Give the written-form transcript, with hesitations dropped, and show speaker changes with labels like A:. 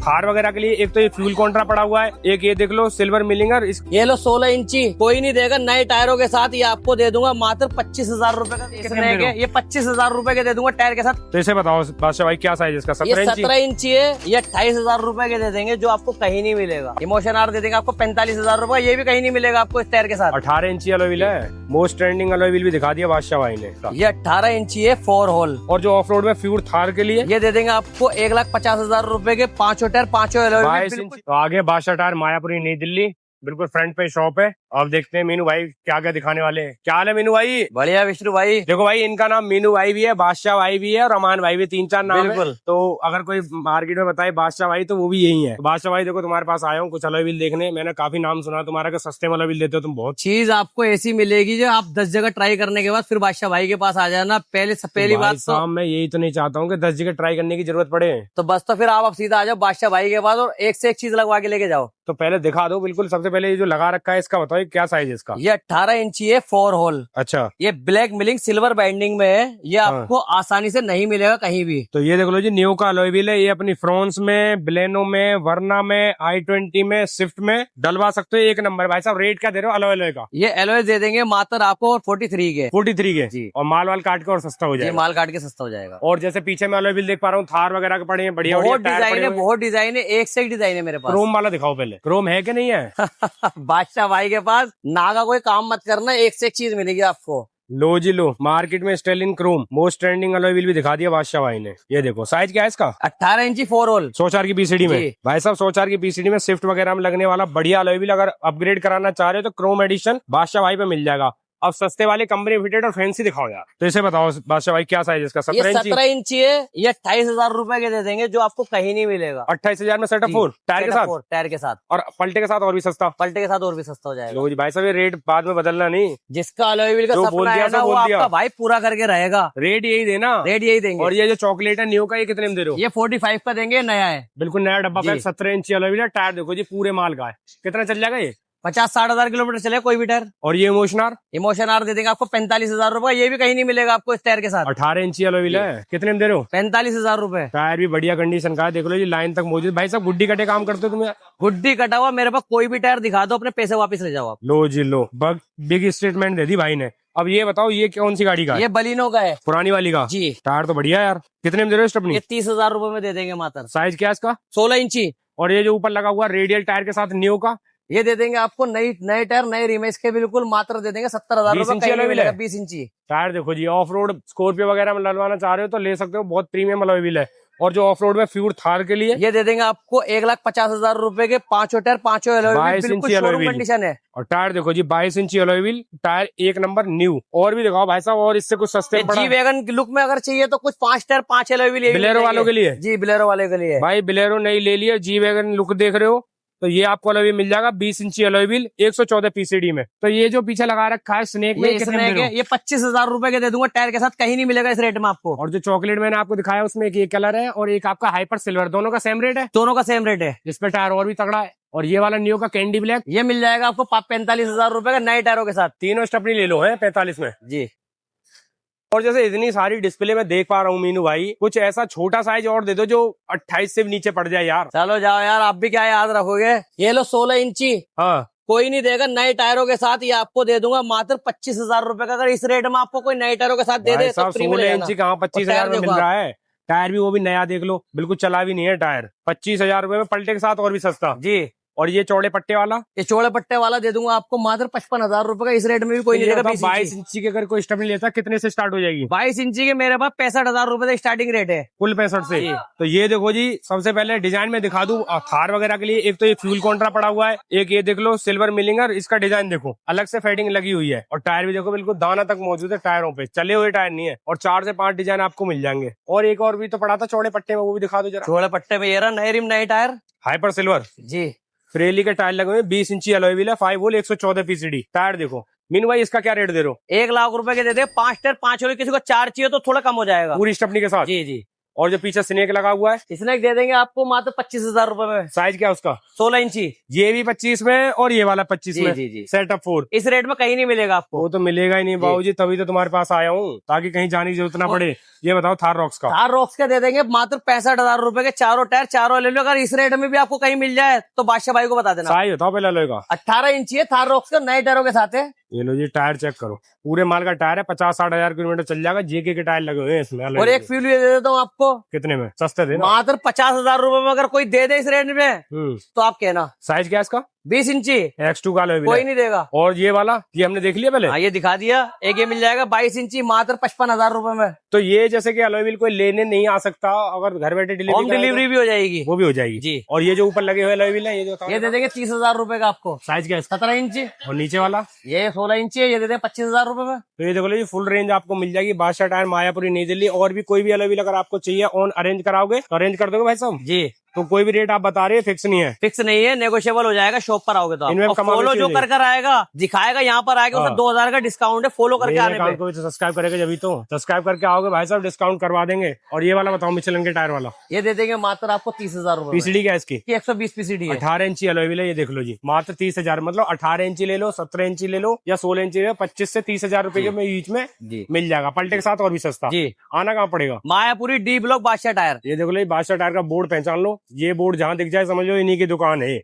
A: थार वगैरह के लिए एक तो ये फ्यूल कॉन्ट्रा पड़ा हुआ है, एक ये देख लो सिल्वर मिलिंगर।
B: ये लो 16 इंची, कोई नहीं देगा नए टायरों के साथ। ये आपको दे दूंगा मात्र 25,000 रूपए का।
A: कितने में
B: ये 25,000 रूपए के दे दूंगा टायर के साथ।
A: तो इसे बताओ बादशाह भाई क्या साइज इसका?
B: ये
A: 17 इंची।
B: 17 इंची है। ये 28,000 रूपए के दे देंगे, जो आपको कहीं नहीं मिलेगा। इमोशन आर दे देंगे आपको 45,000 रूपए, ये भी कहीं नहीं मिलेगा आपको इस टायर के साथ।
A: 18 इंची अलॉय व्हील है, मोस्ट ट्रेंडिंग अलॉय व्हील भी दिखा दिया बादशाह भाई ने।
B: ये 18 इंची है 4 होल।
A: और जो ऑफ रोड में फ्यूर थार के लिए
B: ये दे देंगे आपको 1,50,000 रूपए के 5 टायर 5 एलॉय।
A: 22 इंची। तो आगे बादशाह टायर मायापुरी नई दिल्ली, बिल्कुल फ्रंट पे शॉप है। अब देखते हैं मीनू भाई क्या क्या दिखाने वाले हैं। क्या हाल है मीनू भाई?
B: बढ़िया विष्णु भाई।
A: देखो भाई, इनका नाम मीनू भाई भी है, बादशाह भाई भी है और अमान भाई भी, 3-4 नाम है।
B: बिल्कुल।
A: तो अगर कोई मार्केट में बताए बादशाह भाई तो वो भी यही है। बादशाह भाई देखो तुम्हारे पास आया हूँ कुछ अलॉय व्हील देखने। मैंने काफी नाम सुना तुम्हारा कि सस्ते में अलॉय व्हील देते हो तुम बहुत।
B: चीज आपको ऐसी मिलेगी जो आप 10 जगह ट्राई करने के बाद फिर बादशाह भाई के पास आ जाना। पहली बात तो
A: मैं यही तो नहीं चाहता हूँ कि 10 जगह ट्राई करने की जरूरत पड़े।
B: तो बस तो फिर आप सीधा आ जाओ बादशाह भाई के पास और एक से एक चीज लगवा के लेके जाओ।
A: तो पहले दिखा दो बिल्कुल। सबसे पहले ये जो लगा रखा है इसका बताओ क्या साइज है इसका?
B: ये 18 इंची है 4 होल।
A: अच्छा।
B: ये ब्लैक मिलिंग सिल्वर बाइंडिंग में है। ये आपको आसानी से नहीं मिलेगा कहीं भी।
A: तो ये देख लो जी, न्यू का अलॉय व्हील है। ये अपनी फ्रॉन्स में, ब्लेनो में, वर्ना में, i20 में, स्विफ्ट में डलवा सकते हो। एक नंबर। भाई साहब रेट क्या दे रहे हो अलॉय का?
B: ये एलॉय दे देंगे मात्र आपको 43 के।
A: 43 के
B: जी।
A: और माल वाल काट के और सस्ता हो
B: ये
A: जाएगा।
B: माल काट के सस्ता हो जाएगा।
A: और जैसे पीछे मैं अलॉय व्हील देख पा रहा हूँ, थार वगैरह के पड़े हैं, बढ़िया
B: बहुत डिजाइन है, बहुत डिजाइन है, एक से एक डिजाइन है मेरे पास।
A: क्रोम वाला दिखाओ पहले। क्रोम है कि नहीं है?
B: बादशाह भाई के पास नागा कोई काम मत करना, एक से एक चीज मिलेगी आपको।
A: लो जी लो, मार्केट में Stalin Chrome most trending alloy wheel भी दिखा दिया बादशाह भाई ने। ये देखो साइज क्या है इसका?
B: 18 इंची 4 होल।
A: 104 की पीसीडी में।
B: जी।
A: भाई साहब 104 की पीसीडी में स्विफ्ट वगैरह में लगने वाला बढ़िया अलॉय व्हील अगर अपग्रेड कराना चाह रहे हो तो क्रोम एडिशन बादशाह भाई पे मिल जाएगा। अब सस्ते वाले कंपनी फिटेड और फैंसी दिखाओ यार। तो इसे बताओ बादशाह भाई क्या साइज है इसका? 17
B: ये
A: इंची।
B: 17 इंची है। ये 28,000 रूपए के दे देंगे, जो आपको कहीं नहीं मिलेगा।
A: 28,000 में सेटअप 4 टायर के साथ।
B: टायर के साथ
A: और पलटे के साथ और भी सस्ता।
B: पलटे के साथ और भी सस्ता हो जाएगा।
A: लो जी भाई साहब, ये रेट बाद में बदलना नहीं।
B: जिसका अलॉय व्हील का
A: जो बोल
B: सपना
A: दिया
B: है ना,
A: सो
B: वो
A: बोल दिया।
B: आपका भाई पूरा करके रहेगा।
A: रेट यही देना।
B: रेट यही देंगे।
A: और ये जो चॉकलेट है न्यू का, ये कितने में दे रहे हो?
B: ये 45 का देंगे, नया है
A: बिल्कुल नया डब्बा पैक।
B: जी।
A: 17 इंची अलॉय व्हील है। टायर देखो जी पूरे माल का है। कितना चल जाएगा ये?
B: 50-60 हजार किलोमीटर चले कोई भी टायर।
A: और ये इमोशनर
B: इमोशन आर दे देंगे आपको 45,000 रूपए, ये भी कहीं नहीं मिलेगा आपको इस टायर के साथ।
A: 18 इंची अलॉय व्हील है। कितने में दे रहे हो?
B: 45,000 रूपए।
A: टायर भी बढ़िया कंडीशन का है, देख लो जी लाइन तक मौजूद। भाई साहब गुड्डी कटे काम करते हो तुम यार?
B: गुड्डी कटा हुआ मेरे पास कोई भी टायर दिखा दो, अपने पैसे वापस ले जाओ आप।
A: लो जी लो, बिग स्टेटमेंट दे दी भाई ने। अब ये बताओ ये कौन सी गाड़ी का है?
B: ये बलिनो का है।
A: पुरानी वाली का?
B: जी।
A: टायर तो बढ़िया यार। कितने में दे रहे हो स्टेपनी?
B: ये 30,000 रूपये में दे देंगे मात्र।
A: साइज क्या है इसका?
B: 16 इंची।
A: और ये जो ऊपर लगा हुआ रेडियल टायर के साथ न्यू का,
B: ये दे देंगे आपको नए टायर नए रिमेश के, बिल्कुल मात्र दे देंगे 70,000
A: 20
B: रूपये।
A: इंची
B: कहीं नहीं
A: अलॉय
B: मिलेगा।
A: व्हील है।
B: 20 इंची
A: टायर देखो जी, ऑफ रोड स्कॉर्पियो वगैरह में डलवाना चाह रहे हो तो ले सकते हो, बहुत प्रीमियम अलॉय व्हील है। और जो ऑफ रोड में फ्यूर थार के लिए
B: ये दे देंगे आपको 1,50,000 रूपये के 5 टायर 5 एलॉय
A: 22
B: व्हील,
A: इंची अलॉय
B: बिल्कुल
A: व्हील।
B: कंडीशन है।
A: और टायर देखो जी 22 इंची अलॉय व्हील, टायर एक नंबर न्यू। और भी दिखाओ भाई साहब, और इससे कुछ सस्ते
B: जी वैगन लुक में अगर चाहिए तो कुछ 5 टायर 5 एलॉय व्हील
A: बिलेरो वालों के लिए।
B: जी बिलेरो वाले के लिए।
A: भाई बिलेरो नहीं ले लिया, जी वैगन लुक देख रहे हो तो ये आपको अलॉय व्हील मिल जाएगा 20 इंची अलॉय व्हील 114 पीसीडी में। तो ये जो पीछे लगा रखा है स्नेक में, कितने में दे रहे हो?
B: ये 25,000 रूपये के दे दूंगा, टायर के साथ कहीं नहीं मिलेगा इस रेट में आपको।
A: और जो चॉकलेट मैंने आपको दिखाया उसमें एक ये कलर है और एक आपका हाइपर सिल्वर, दोनों का सेम रेट है?
B: दोनों का सेम रेट है।
A: जिसपे टायर और भी तगड़ा है। और ये वाला न्यू का कैंडी ब्लैक,
B: ये मिल जाएगा आपको 45,000 रूपये का नए टायरों के साथ।
A: तीनों स्टेपनी ले लो है 45 में
B: जी।
A: और जैसे इतनी सारी डिस्प्ले में देख पा रहा हूँ मीनू भाई, कुछ ऐसा छोटा साइज और दे दो जो 28 से भी नीचे पड़ जाए यार।
B: चलो जाओ यार, आप भी क्या याद रखोगे। ये लो 16 इंची।
A: हाँ
B: कोई नहीं देगा नए टायरों के साथ। ये आपको दे दूंगा मात्र 25,000 रूपये का। अगर इस रेट में आपको कोई नए टायरों के साथ दे दे तो फ्री में ले
A: 16
B: जाना।
A: इंची कहाँ 25,000 में मिल रहा है? टायर भी वो भी नया देख लो, बिल्कुल चला भी नहीं है टायर। 25,000 रुपए में पलटे के साथ और भी सस्ता जी। और ये चौड़े पट्टे वाला?
B: ये चौड़े पट्टे वाला दे दूंगा आपको मात्र 55,000 रूपये का। इस रेट में भी कोई नहीं देगा।
A: 22 इंची की अगर कोई स्टेपनी लेता कितने से स्टार्ट हो जाएगी?
B: 22 इंची के मेरे पास 65,000 रूपये का स्टार्टिंग रेट है।
A: कुल 65 से। तो ये देखो जी, सबसे पहले डिजाइन में दिखा दूं थार वगैरह के लिए। एक तो ये फ्यूल कॉन्ट्रा पड़ा हुआ है, एक ये देख लो सिल्वर मिलिंगर। इसका डिजाइन देखो, अलग से फेडिंग लगी हुई है। और टायर भी देखो बिल्कुल दाना तक मौजूद है टायरों पे, चले हुए टायर नहीं है। और 4 से 5 डिजाइन आपको मिल जाएंगे। और एक और भी तो पड़ा था चौड़े पट्टे में, वो भी दिखा दो जरा।
B: चौड़े पट्टे में ये रहा नए रिम नए टायर
A: हाइपर सिल्वर
B: जी।
A: फ्रेली के टायर लगे हुए, 20 इंची अलॉय व्हील है, 5 व्हील 114 पीसीडी। टायर देखो मीनू भाई, इसका क्या रेट दे रहे हो?
B: 1 लाख रुपए के दे दे। 5 टायर 5 होगी, किसी को 4 चाहिए तो थोड़ा कम हो जाएगा
A: पूरी स्टेपनी के साथ?
B: जी जी।
A: और जो पीछे स्नेक लगा हुआ है,
B: इसने दे देंगे आपको मात्र 25,000 रुपए में।
A: साइज क्या है उसका?
B: 16 इंची।
A: ये भी 25 में और ये वाला 25
B: जी,
A: में।
B: जी, जी।
A: सेटअप 4
B: इस रेट में कहीं नहीं मिलेगा आपको।
A: वो तो मिलेगा ही नहीं बाबूजी, तभी तो तुम्हारे पास आया हूँ, ताकि कहीं जाने की जरूरत ना पड़े। ये बताओ थार रॉक्स का।
B: थार रॉक्स के दे देंगे मात्र 65,000 रुपए के, चारों टायर चारों ले लो। अगर इस रेट में भी आपको कहीं मिल जाए तो बादशाह भाई को बता देना।
A: साइज बताओ पहले लोहे का।
B: 18 इंची है थार रॉक्स का, नए टायरों के साथ है।
A: ये लो जी, टायर चेक करो, पूरे माल का टायर है, 50-60 हजार किलोमीटर चल जाएगा। जेके के टायर लगे हुए हैं इसमें।
B: और एक फ्यूल ये दे देता हूँ आपको।
A: कितने में? सस्ते देना।
B: मात्र 50,000 रुपए में अगर कोई दे दे इस रेट में तो आप कहना।
A: साइज क्या है इसका?
B: 20 इंची।
A: X2 का अलॉय व्हील
B: कोई
A: है।
B: नहीं देगा।
A: और ये वाला, ये हमने देख लिया पहले।
B: हाँ, ये दिखा दिया। एक ये मिल जाएगा 22 इंची मात्र 55,000 रुपए में।
A: तो ये जैसे कि अलॉय व्हील कोई लेने नहीं आ सकता, अगर घर बैठे
B: होम
A: डिलीवरी
B: डिलीवरी भी हो जाएगी।
A: वो भी हो जाएगी
B: जी।
A: और ये जो ऊपर लगे हुए अलॉय व्हील है, ये जो
B: ये दे देंगे 30,000 रुपए का आपको।
A: साइज क्या है इसका?
B: 17 इंची।
A: और नीचे वाला
B: ये 16 इंची है, ये दे देंगे 25,000 रुपए में।
A: तो ये देखो लो जी, फुल रेंज आपको मिल जाएगी। बादशाह टायर, मायापुरी, नई दिल्ली। और भी कोई भी अलॉय व्हील अगर आपको चाहिए, ऑन अरेंज कराओगे तो अरेंज कर दोगे भाई साहब?
B: जी।
A: तो कोई भी रेट आप बता रहे हैं फिक्स नहीं है?
B: फिक्स नहीं है, नेगोशिएबल हो जाएगा शॉप पर आओगे तो आप।
A: इनमें
B: और
A: कमाल
B: फॉलो
A: अच्छी
B: जो
A: हो
B: कर आएगा दिखाएगा यहाँ पर आएगा, उसमें 2,000 का डिस्काउंट है फॉलो करके आने पे।
A: को भी तो सब्सक्राइब करेगा, जब तो सब्सक्राइब करके आओगे भाई साहब, डिस्काउंट करवा देंगे। और ये वाला बताओ, मिचेलन के टायर वाला।
B: ये दे देंगे मात्र आपको 30,000 रुपए।
A: पीसीडी क्या है इसकी?
B: 120 पीसीडी है।
A: 18 इंची अलॉय व्हील है, ये देख लो जी, मात्र 30,000। मतलब 18 इंची ले लो, 17 इंची ले लो या 16 इंची ले लो, 25 से 30,000 रुपए के बीच में
B: जी
A: मिल जाएगा। पलटे के साथ और भी सस्ता।
B: जी।
A: आना कहाँ पड़ेगा?
B: मायापुरी डी ब्लॉक बादशाह टायर।
A: ये देखो लो, बादशाह टायर का बोर्ड पहचान लो। ये बोर्ड जहाँ दिख जाए समझ लो इन्हीं की दुकान है।